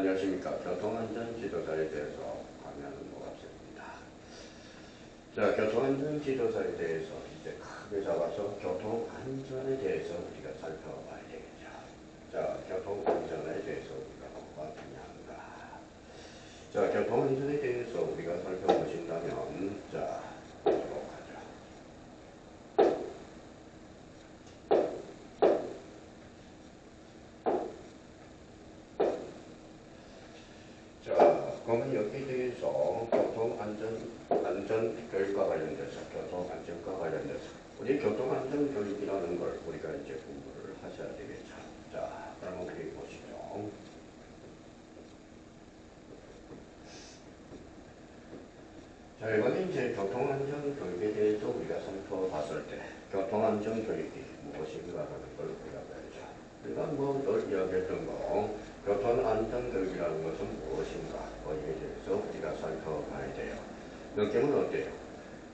안녕하십니까. 교통안전지도사에 대해서 강의하는 노학생입니다. 자, 교통안전지도사에 대해서 이제 크게 잡아서 교통안전에 대해서 우리가 살펴봐야 되겠죠. 자, 교통안전에 대해서 우리가 뭐가 중요한가. 자, 교통안전에 대해서 우리가 살펴보신다면, 자, 보도록 하죠. 그러면 여기에 대해서 교통안전교육과 관련돼서 교통안전과 관련돼서 우리 교통안전교육이라는 걸 우리가 이제 공부를 하셔야 되겠죠. 자, 그러면 우리 보시죠. 자, 이번에 이제 교통안전교육에 대해서 우리가 살펴봤을 때 교통안전교육이 무엇인가라는 걸 우리가 봐야죠. 그러니까 뭐 늘 이야기했던 거 교통안전교육이라는 것은 무엇인가 거기에 대해서 우리가 살펴봐야 돼요. 느낌은 어때요?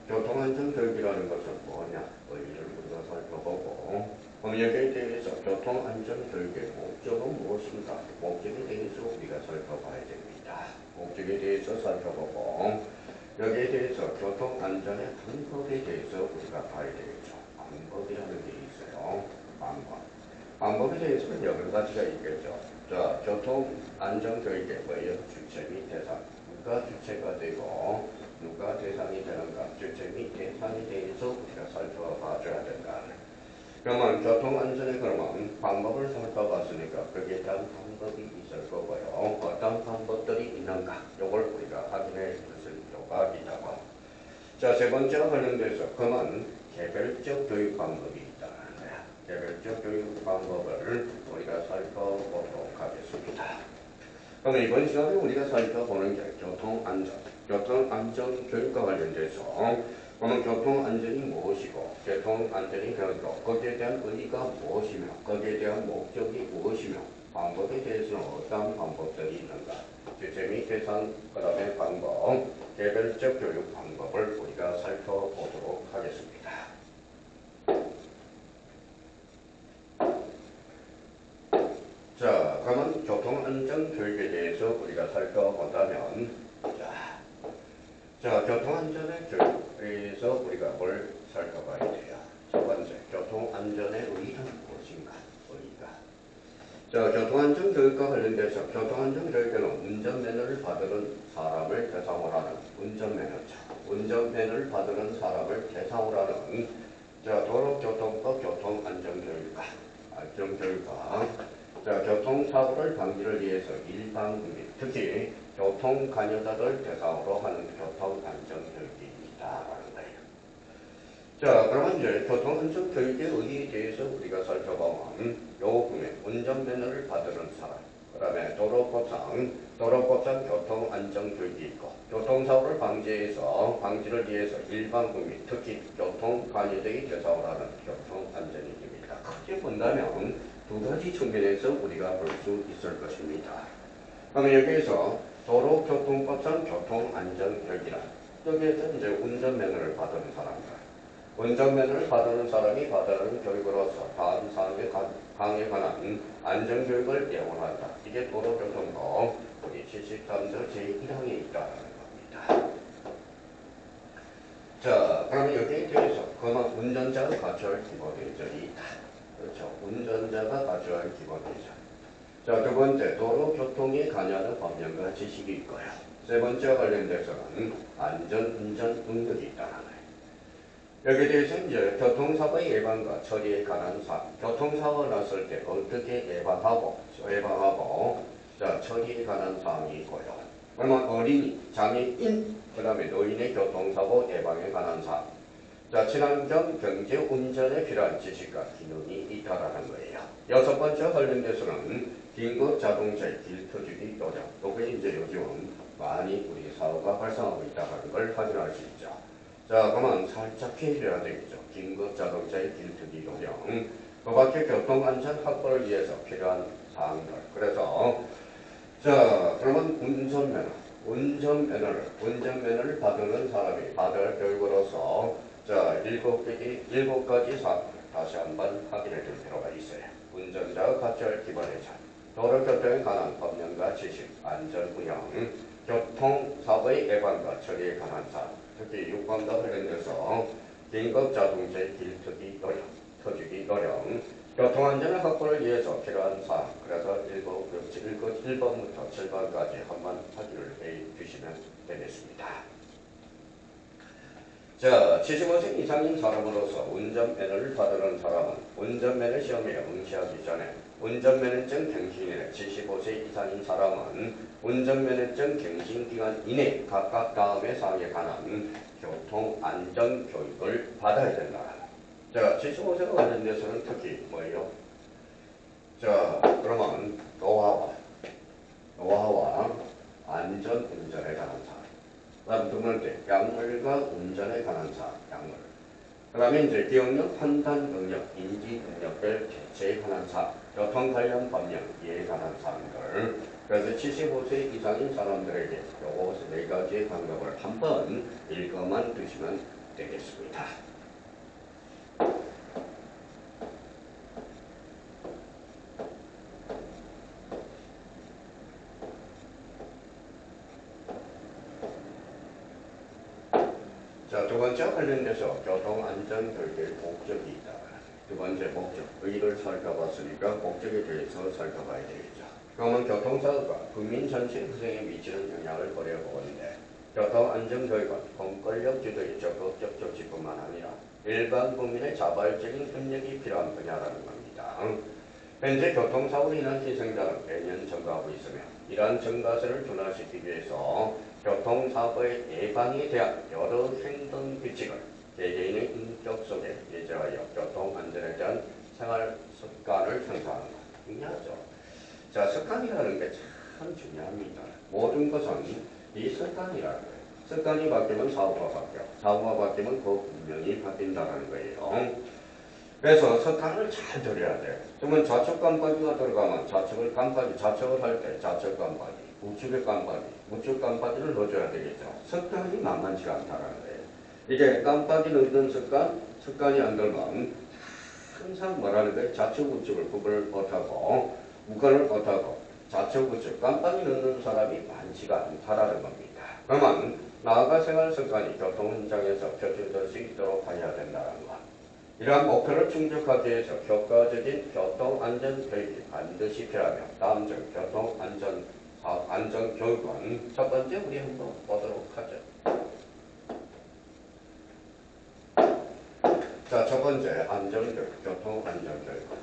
교통안전교육이라는 것은 뭐냐? 의의를 우리가 살펴보고 그럼 여기에 대해서 교통안전교육의 목적은 무엇인가? 목적에 대해서 우리가 살펴봐야 됩니다. 목적에 대해서 살펴보고 여기에 대해서 교통안전의 방법에 대해서 우리가 봐야 되겠죠. 방법이라는 게 있어요. 방법에 대해서는 여러 가지가 있겠죠. 자, 교통안전교육의 뭐예요? 주체 및 대상. 누가 주체가 되고 누가 대상이 되는가? 주체 및 대상에 대해서 우리가 살펴봐줘야 된다. 그러면 교통안전에 그러면 방법을 살펴봤으니까 거기에 대한 방법이 있을 거고요. 어떤 방법들이 있는가? 이걸 우리가 확인해 있을 필요가 있다고. 자, 세 번째와 관련돼서 그러면 개별적 교육 방법이 있다는 거야. 개별적 교육 방법을 우리가 살펴보도록 하겠습니다. 그러면 이번 시간에 우리가 살펴보는 게 교통안전 교육과 관련돼서 그러면 교통안전이 무엇이고 교통안전이 그렇고 거기에 대한 의의가 무엇이며 거기에 대한 목적이 무엇이며 방법에 대해서는 어떤 방법들이 있는가 주체 및 대상 그 다음에 방법 개별적 교육 방법을 우리가 살펴보도록 하겠습니다. 자, 그러면 교통안전교육에 대해서 우리가 살펴본다면 자, 교통안전의 교육에서 우리가 뭘 살펴봐야 돼요? 첫 번째, 교통안전의 의의는 무엇인가? 의의가. 자, 교통안전교육과 관련돼서 교통안전교육에는 운전면허를 받는 사람을 대상으로 하는 운전면허죠. 운전면허를 받는 사람을 대상으로 하는 자, 도로교통법 교통안전교육과 자, 교통사고를 방지를 위해서 일반 국민, 특히 교통관여자들 대상으로 하는 교통안전교육입니다라는 거예요. 자, 그러면 이제 교통안전교육의 의의에 대해서 우리가 살펴보면 요 부분 운전면허를 받는 사람, 그 다음에 도로법상 교통안전교육이 있고 교통사고를 방지를 위해서 일반 국민, 특히 교통관여자의 대상으로 하는 교통안전입니다. 크게 본다면 두 가지 측면에서 우리가 볼 수 있을 것입니다. 그러면 여기에서 도로교통법상 교통안전교육이란 여기에서 이제 운전면허를 받은 사람들 운전면허를 받는 사람이 받는 교육으로서 다음 사항에 관한 안전교육을 예언한다. 이게 도로교통법 우리 73조 제1항에 있다는 겁니다. 자, 그러면 여기에 대해서 그만 운전자가 갖춰야 할 기본 예절이 있다. 그렇죠. 운전자가 갖춰야 할 기본 예절. 자, 두 번째, 도로교통에 관여하는 법령과 지식이 있고요. 세 번째와 관련돼서는 안전운전 능력이 있다는 거예요. 여기에 대해서 이제 교통사고의 예방과 처리에 관한 사항, 교통사고가 났을 때 어떻게 예방하고 자, 처리에 관한 사항이 있고요. 그러면 어린이, 장애인, 그 다음에 노인의 교통사고 예방에 관한 사항, 자, 친환경 경제 운전에 필요한 지식과 기능이 있다라는 거예요. 여섯 번째 관련돼서는 긴급 자동차의 길터주기 요령. 요게 이제 요즘 많이 우리 사고가 발생하고 있다는 걸 확인할 수 있죠. 자, 그러면 살짝 피해야 되겠죠. 긴급 자동차의 길터주기 요령. 그 밖에 교통안전 확보를 위해서 필요한 사항들. 그래서 자, 그러면 운전면허를 받는 사람이 받을 교육으로서 자, 7가지 사항을 다시 한번 확인해 줄 필요가 있어요. 운전자가 갖춰야 할 기본 예절. 도로교통에 관한 법령과 지식, 안전운영, 교통사고의 예방과 처리에 관한 사항, 특히 유관과 관련돼서 긴급자동차의 길터기 노력, 터주기 노력, 교통안전의 확보를 위해서 필요한 사항, 그래서 1번부터 7번까지 한번 확인을 해 주시면 되겠습니다. 자, 75세 이상인 사람으로서 운전면허를 받으는 사람은 운전면허 시험에 응시하기 전에 운전면허증 갱신일에 75세 이상인 사람은 운전면허증 갱신기간 이내 각각 다음의 사항에 관한 교통안전교육을 받아야 된다. 자, 75세가 관련돼서는 특히 뭐예요? 자, 그러면 노화와 안전운전에 관한 사항. 그 다음 두 번째, 약물과 운전에 관한 사항, 약물. 그 다음에 이제 기억력, 판단 능력, 인지 능력별 개체에 관한 사항, 교통 관련 법령, 이에 관한 사항들. 그래서 75세 이상인 사람들에게 요 네 가지의 방법을 한번 읽어만 두시면 되겠습니다. 자, 두 번째 관련돼서 교통안전교육의 목적이 있다. 두 번째 목적, 의의를 살펴봤으니까 목적에 대해서 살펴봐야 되겠죠. 그러면 교통사고가 국민 전체 구성에 미치는 영향을 고려해보는데 교통안전교육은 공권력 주도의 적극적 조치뿐만 아니라 일반 국민의 자발적인 협력이 필요한 분야라는 겁니다. 현재 교통사고로 인한 희생자는 매년 증가하고 있으며 이러한 증가세를 둔화시키기 위해서 교통사고의 예방에 대한 여러 행동 규칙을 개개인의 인격 속에 내재하여 교통안전에 대한 생활 습관을 형성하는 것. 중요하죠. 자, 습관이라는 게 참 중요합니다. 모든 것은 이 습관이라는 거예요. 습관이 바뀌면 사고가 바뀌어. 사고가 바뀌면 그 운명이 바뀐다는 거예요. 그래서 습관을 잘 들여야 돼. 그러면 좌측 깜빡이가 들어가면 좌측을 할 때 좌측 깜빡이, 우측의 깜빡이, 우측 깜빡이를 넣어줘야 되겠죠. 습관이 만만치가 않다는 거예요. 이게 깜빡이 넣는 습관이 안 들면 항상 뭐라는 거예요? 좌측 우측을 구분을 못하고 우간을 못하고 좌측 우측 깜빡이 넣는 사람이 많지가 않다라는 겁니다. 그러면 나아가 생활 습관이 교통 현장에서 표출될 수 있도록 해야 된다는 것. 이러한 목표를 충족하기 위해서 효과적인 교통안전교육이 반드시 필요하며 다음 중 교통안전교육은 첫 번째 우리 한번 보도록 하죠. 자, 첫 번째 안전교육, 교통안전교육.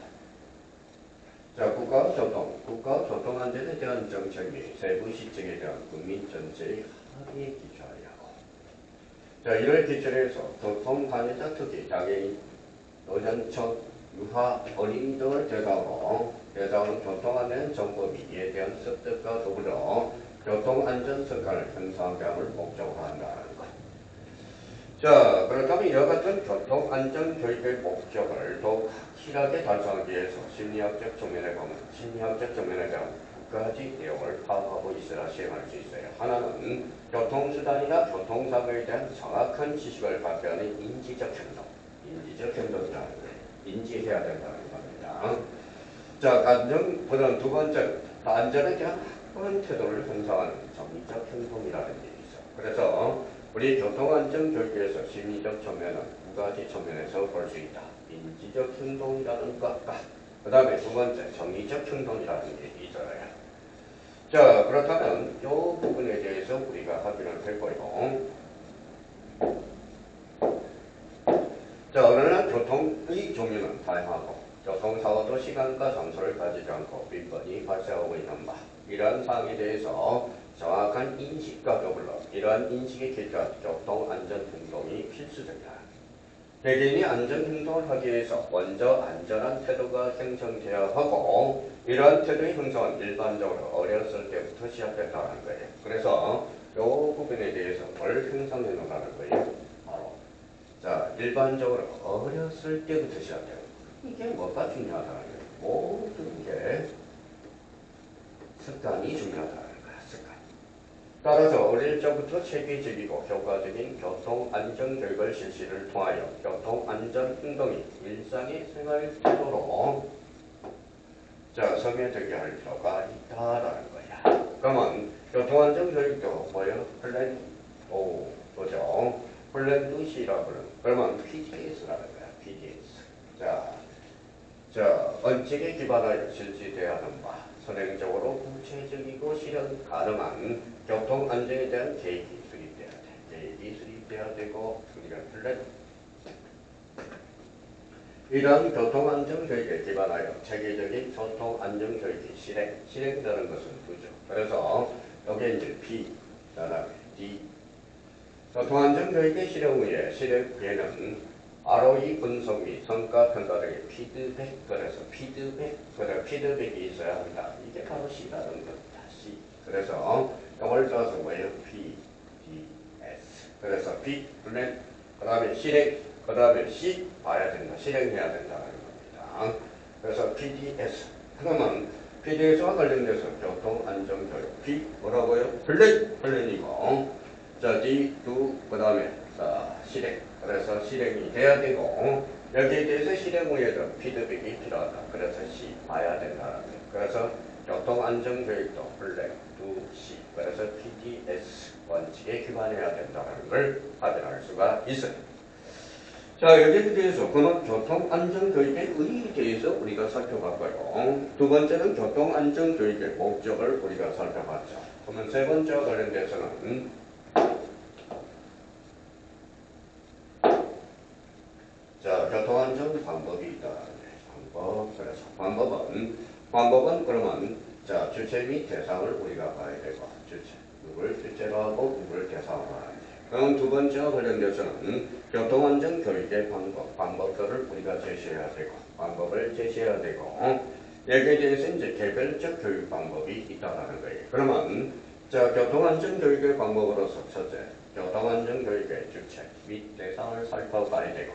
자, 국가교통안전에 대한 정책 및 세부 시책에 대한 국민 전체의 합의에 기초하려고. 자, 이를 기초해서 교통관여자 특히 장애인, 노년층, 유아, 어린이 등을 대상으로 교통안전 정보 및 이에 대한 습득과 더불어 교통안전 습관을 형성하게 함을 목적으로 한다는 것. 자, 그렇다면 이와 같은 교통안전 교육의 목적을 더욱 확실하게 달성하기 위해서 심리학적 측면에 대한 두 가지 내용을 파악하고 있어야 시행할 수 있어요. 하나는 교통수단이나 교통사고에 대한 정확한 지식을 발표하는 인지적 행동이라는 거예요. 인지해야 된다는 겁니다. 자, 두 번째, 안전에 대한 확고한 태도를 형성하는 정의적 행동이라는 게 있어. 그래서 우리 교통안전교육에서 심리적 측면은 두 가지 측면에서 볼 수 있다. 인지적 행동이라는 것과 그 다음에 두 번째 정의적 행동이라는 게 있어요. 자, 그렇다면 이 부분에 대해서 우리가 확인을 해보고 자, 그러나 교통의 종류는 다양하고 교통사고도 시간과 장소를 가지지 않고 빈번히 발생하고 있는 바 이러한 사항에 대해서 정확한 인식과 더불어 이러한 인식에 기초한 교통안전행동이 필수적이다. 개개인이 안전행동을 하기 위해서 먼저 안전한 태도가 형성되어야 하고 이러한 태도의 형성은 일반적으로 어렸을 때부터 시작된다는 거예요. 그래서 이 부분에 대해서 뭘 형성해 놓으라는 거예요? 바로 자, 일반적으로 어렸을 때부터 시작돼요. 이게 뭐가 중요하다는 거예요? 모든 게 습관이 중요하다는 거야. 습관. 따라서 어릴 적부터 체계적이고 효과적인 교통안전교육을 실시를 통하여 교통안전행동이 일상의 생활태도로 자, 스며들게 할 필요가 있다라는 거야. 그러면 교통안전교육도 뭐예요? 플랜 오, 그죠? 플랜 2C라고 그러면 PDS라는 거야. PDS. 자, 원칙에 기반하여 실시돼야 하는 바, 선행적으로 구체적이고 실현 가능한 교통안전에 대한 계획이 수립돼야 돼. 계획이 수립돼야 되고, 우리가 플랜 이러한 교통안전교육에 기반하여 체계적인 교통안전교육이 실행되는 것은 두죠. 그래서 여기 이제 B, 그다음에 D. 교통안전교육의 실행 후에 실행 후에는 ROE 분석 및 성과 평가 등의 피드백, 그래서 피드백이 있어야 한다. 이게 바로 C라는 겁니다. C. 그래서 이걸 써서 뭐예요? P, D, S. 그래서 B, 플랜, 그 다음에 실행, 그 다음에 C 봐야 된다. 실행해야 된다는 겁니다. 그래서 PDS. 그러면 PDS와 관련돼서 교통안전교육. P 뭐라고요? 플랜이고. 자, D, do, 그 다음에 실행. 그래서 실행이 돼야 되고 여기에 대해서 실행 후에도 피드백이 필요하다. 그래서 C 봐야 된다는 거예요. 그래서 교통안전교육도 플랜 2C. 그래서 PDS 원칙에 기반해야 된다는 걸 확인할 수가 있어요. 자, 여기에 대해서 그러면 교통안전교육의 의의에 대해서 우리가 살펴봤고요. 두 번째는 교통안전교육의 목적을 우리가 살펴봤죠. 그러면 세 번째와 관련돼서는 자, 교통안전 방법이 있다. 그래서 방법은 그러면 자, 주체 및 대상을 우리가 봐야 되고 누굴 주체로 하고 누굴 대상으로 하는지. 그럼 두 번째와 관련돼서는 교통안전 교육의 방법들을 우리가 제시해야 되고 방법을 제시해야 되고 여기에 대해서 이제 개별적 교육 방법이 있다는 거예요. 그러면 자, 교통안전 교육의 방법으로서 첫째, 교통안전 교육의 주체 및 대상을 살펴봐야 되고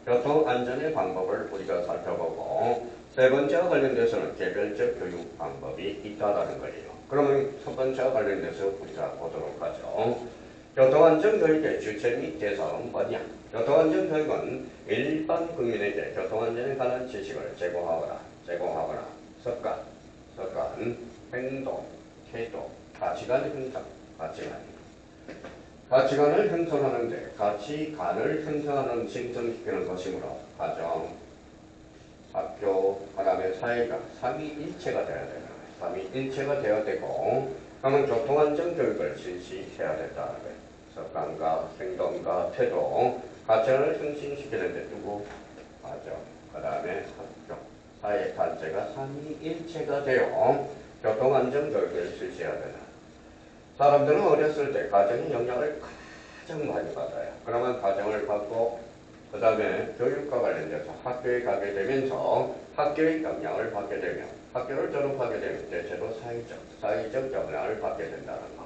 교통안전의 방법을 우리가 살펴보고 세 번째와 관련돼서는 개별적 교육 방법이 있다라는 거예요. 그러면 첫 번째와 관련돼서 우리가 보도록 하죠. 교통안전 교육의 주체 및 대상은 뭐냐? 교통안전 교육은 일반 국민에게 교통안전에 관한 지식을 제공하거나 습관, 행동, 태도, 가치관 형성, 가치관을 형성하는데 가치관을 형성시키는 것이므로 가정, 학교, 그 다음에 사회가 삼위일체가 되어야 되는 거예요. 삼위일체가 되어야 되고 그러면 교통안전 교육을 실시해야 된다는 거예요. 습관과 행동과 태도, 가치관을 형성시키는데 누구? 가정, 그 다음에 학교, 사회 단체가 삼위일체가 되어 교통안전 교육을 실시해야 된다. 사람들은 어렸을 때 가정의 영향을 가장 많이 받아요. 그러면 가정을 받고 그 다음에 교육과 관련돼서 학교에 가게 되면서 학교의 영향을 받게 되면 학교를 졸업하게 되면 대체로 사회적 영향을 받게 된다는 거.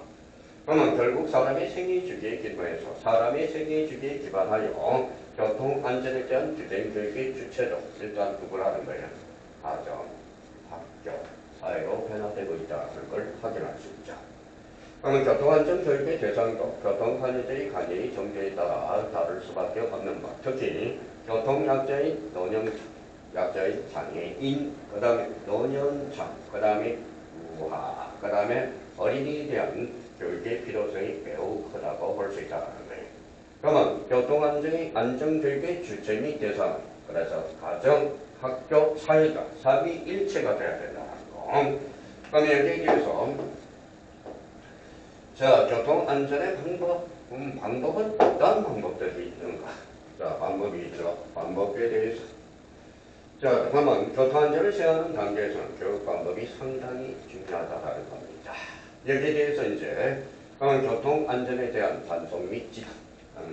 그러면 결국 사람의 생애주기에 기반해서 사람의 생애주기에 기반하여 교통안전에 대한 주된 교육의 주체도 일단 누구를 하는 거예요? 가정, 학교, 사회로 변화되고 있다는 걸 확인할 수 있죠. 그러면 교통안전 교육의 대상도 교통관여자의 관여의 정도에 따라 다를 수밖에 없는 것. 특히 교통약자인 약자인 장애인, 그 다음에 노년층, 그 다음에 우하, 그 다음에 어린이에 대한 교육의 필요성이 매우 크다고 볼 수 있다는 거예요. 그러면 교통안전교육의 주체 및 대상, 그래서 가정, 학교, 사회가 삼위일체가 되어야 된다는 거. 그러면 여기에 대해서 자, 교통안전의 방법은 어떤 방법들이 있는가? 자, 방법이 있죠. 방법에 대해서. 자, 그러면 교통안전을 시행하는 단계에서는 교육 방법이 상당히 중요하다는 겁니다. 여기에 대해서 이제 교통안전에 대한 단속 및 지도.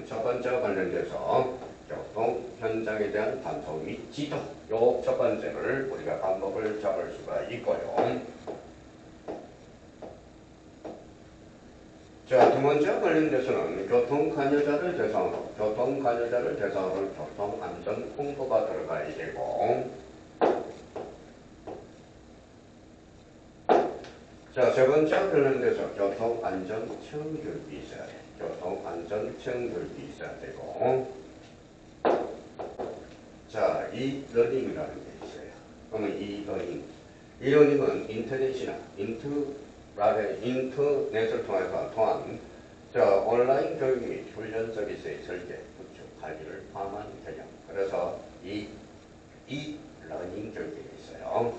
첫 번째와 관련돼서 교통 현장에 대한 단속 및 지도. 요 첫 번째를 우리가 방법을 잡을 수가 있고요. 자, 두 번째와 관련돼서는 교통관여자를 대상으로 교통안전 홍보가 들어가야 되고 자, 세 번째와 관련돼서 교통안전체험 교육이 있어야 돼. 교통안전체험 교육이 있어야 되고 자, 이 러닝이라는 게 있어요. 그러면 이 러닝 이 러닝은 인터넷을 통해서 통한 온라인 교육 및 훈련 서비스의 설계, 구축, 관리를 포함한 개념. 그래서 이 러닝 교육이 있어요.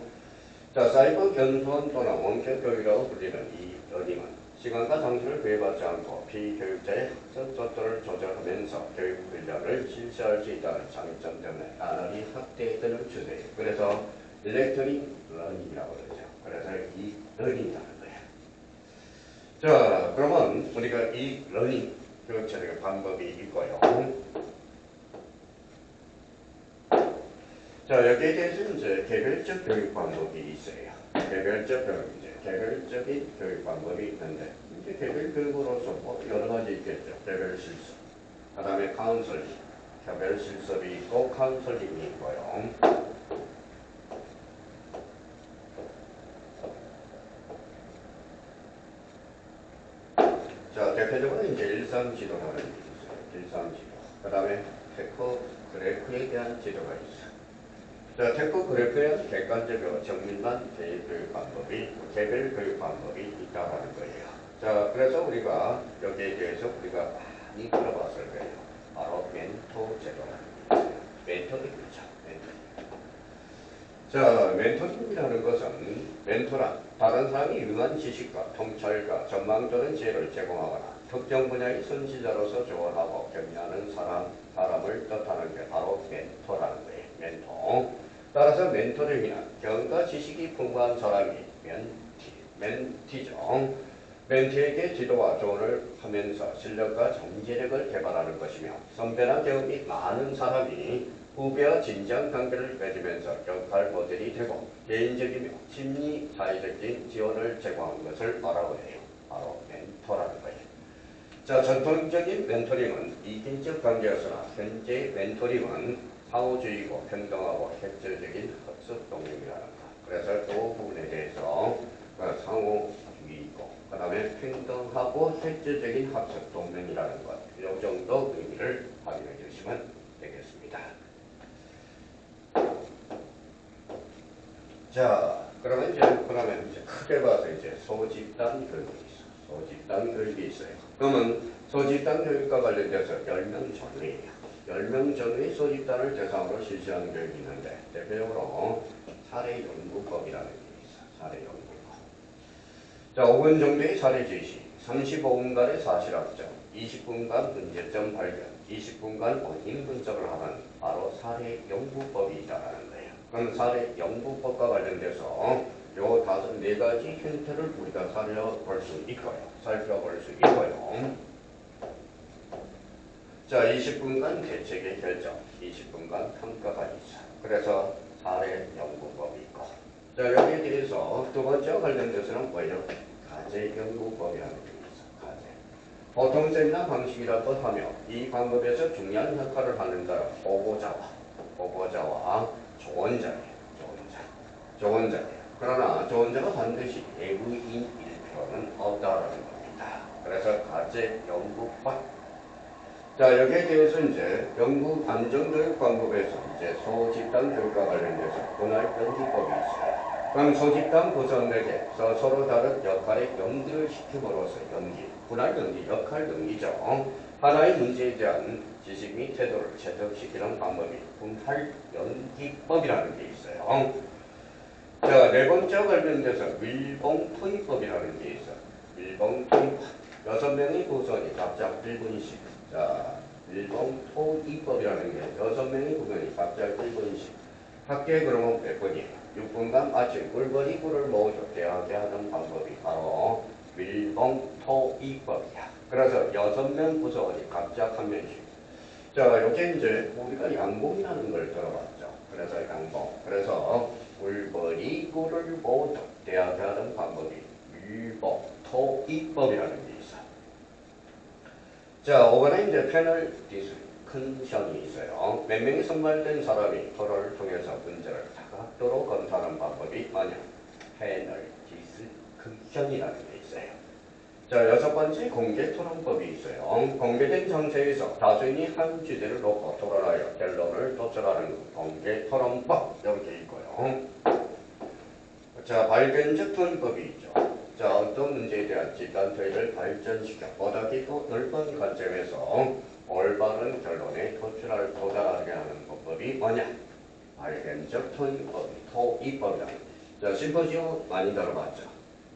사이버 견수원 또는 원격 교육이라고 불리는 이 러닝은 시간과 장소를 구애받지 않고 피교육자의 학습 속도를 조절하면서 교육 훈련을 실시할 수 있다는 장점 때문에 나날이 확대되는 추세예요. 그래서 일렉트릭 러닝이라고 그러죠. 그래서 이 러닝이라는 거예요. 자, 그러면 우리가 이 러닝 교육 처리 방법이 있고요. 자, 여기에 대해서 이제 개별적 교육 방법이 있어요. 개별적인 교육 방법이 있는데, 이제 개별 교육으로서 뭐 여러 가지 있겠죠. 개별 실습. 그 다음에 카운슬링. 개별 실습이 있고, 카운슬링이 있고요. 자, 대표적으로 이제 일상지도라는 게 있어요. 일상지도. 그 다음에 테크 그래프에 대한 지도가 있어요. 자, 테크 그래프에 객관적이고 정밀한 교육 방법이, 개별 교육 방법이 있다는 거예요. 자, 그래서 우리가 여기에 대해서 우리가 많이 들어봤을 거예요. 바로 멘토 제도라는 게 있어요. 멘토링이죠. 자, 멘토링이라는 것은 멘토란 다른 사람이 유능한 지식과 통찰과 전망적인 지혜를 제공하거나 특정 분야의 선지자로서 조언하고 격려하는 사람을 뜻하는 게 바로 멘토라는 거예요. 멘토. 따라서 멘토링이란 경험과 지식이 풍부한 사람이 멘티죠. 멘티에게 지도와 조언을 하면서 실력과 잠재력을 개발하는 것이며 선배나 경험이 많은 사람이 후배와 진지한 관계를 맺으면서 역할 모델이 되고 개인적이며 심리 사회적인 지원을 제공하는 것을 뭐라고 해요? 바로 멘토라는 거예요. 자, 전통적인 멘토링은 이기적 관계였으나 현재 멘토링은 상호주의고 평등하고 획일적인 학습 동력이라는 것. 그래서 그 부분에 대해서 상호주의고 그 다음에 평등하고 획일적인 학습 동력이라는 것. 이 정도 의미를 확인해 주시면 되겠습니다. 자, 그러면 이제 크게 봐서 이제 소집단 교육이 있어. 소집단 교육이 있어요. 그러면 소집단 교육과 관련돼서 10명 전후예요. 10명 전후의 소집단을 대상으로 실시하는 교육이 있는데 대표적으로 사례연구법이라는 게 있어. 사례연구법. 자, 5분 정도의 사례 제시, 35분간의 사실확정, 20분간 문제점 발견, 20분간 원인 분석을 하는 바로 사례연구법이 있다는 거예요. 그럼 사례연구법과 관련돼서 요 4가지 힌트를 우리가 살펴볼 수 있고요. 자, 20분간 대책의 결정, 20분간 평가가 있어. 그래서 사례 연구법이 있고. 자, 여기에 대해서 두 번째와 관련돼서는 뭐예요? 가제 연구법이라는 게 있어. 가제. 보통 세미나 방식이라고 하며 이 방법에서 중요한 역할을 하는 사람, 보고자와 조언자예요. 그러나 조언자가 반드시 외부인일 필요는 없다라는 겁니다. 그래서 가제 연구법. 자, 여기에 대해서 이제 영국 안전교육 방법에서 이제 소집단 교육과 관련돼서 분할 연기법이 있어요. 그럼 소집단 구성에게서 서로 다른 역할에 연기를 시킴으로써 분할 연기, 역할 연기죠. 하나의 문제에 대한 지식 및 태도를 체득시키는 방법이 분할 연기법이라는 게 있어요. 자, 네 번째 관련돼서 밀봉투입법이라는 게 있어요. 밀봉투입법. 6명의 구성이 각각 1분씩. 자, 밀봉투입법이라는 게 6명의 구성이 각각 1분씩. 학교에 그러면 몇 분이에요? 6분간 아침 꿀벌이 꿀을 모으죠. 대하게 하는 방법이 바로 밀봉투입법이야. 그래서 6명 구성원이 각각 한 명씩. 자, 여기 이제 우리가 양봉이라는 걸 들어봤죠. 그래서 양봉. 그래서 꿀벌이 꿀을 모으죠. 대하게 하는 방법이 밀봉투입법이라는 게 있어. 자, 5번에 이제 패널 디스커션이 있어요. 몇 명이 선발된 사람이 토론을 통해서 문제를 다각도로 검토하는 방법이 뭐냐? 패널 디스커션이라는 게 있어요. 자, 6번째 공개 토론법이 있어요. 공개된 상태에서 다수인이 한 주제를 놓고 토론하여 결론을 도출하는 공개 토론법 이렇게 있고요. 자, 발견적 도입법이 있죠. 자, 어떤 문제에 대한 집단 토의를 발전시켜 보다 깊고 넓은 관점에서 올바른 결론에 도달하게 하는 법이 뭐냐? 발견적 토의법이다. 자, 심포지엄 많이 들어봤죠.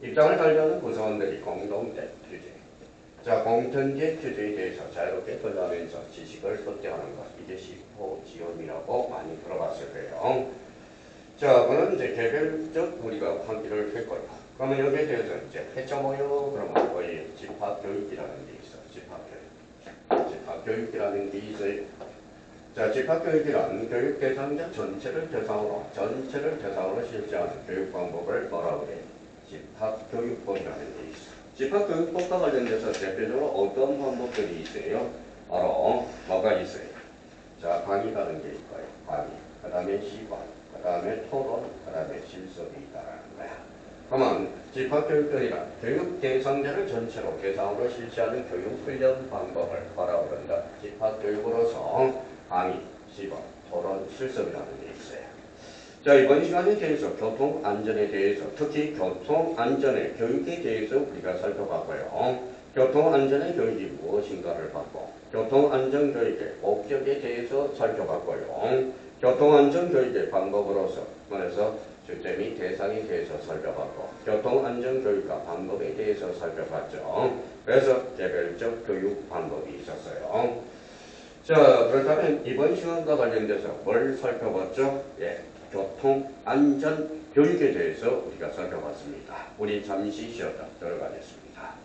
입장을 달리하는 구성원들이 공동된 주제. 자, 공통된 주제에 대해서 자유롭게 돌아가면서 지식을 섭취하는 것. 이게 심포지엄이라고 많이 들어봤을 거예요. 자, 그럼 이제 개별적 우리가 환기를 했고요. 그러면 여기에 대해서 이제 해쳐보요. 그러면 거의 집합교육이라는 게 있어. 집합교육이라는 게 있어요. 자, 집합교육이란 교육 대상자 전체를 대상으로 실시하는 교육 방법을 뭐라고 그래? 집합교육법이라는 게 있어. 집합교육법과 관련돼서 대표적으로 어떤 방법들이 있어요? 바로 뭐가 있어요? 자, 강의라는 게 있고요. 강의. 그 다음에 시관. 그 다음에 토론. 그 다음에 실습이 있다라는 거야. 그러면 집합교육들이란 교육 대상자를 전체로 대상으로 실시하는 교육훈련 방법을 뭐라고 그런다? 집합교육으로서 강의, 시범, 토론, 실습이라는 게 있어요. 자, 이번 시간에 대해서 교통안전에 대해서 특히 교통안전의 교육에 대해서 우리가 살펴봤고요. 교통안전의 교육이 무엇인가를 봤고 교통안전교육의 목적에 대해서 살펴봤고요. 교통안전교육의 방법으로서 그래서 주제 및 대상에 대해서 살펴봤고 교통안전교육과 방법에 대해서 살펴봤죠. 그래서 개별적 교육 방법이 있었어요. 자, 그렇다면 이번 시간과 관련돼서 뭘 살펴봤죠? 예, 교통안전교육에 대해서 우리가 살펴봤습니다. 우리 잠시 쉬었다 들어가겠습니다.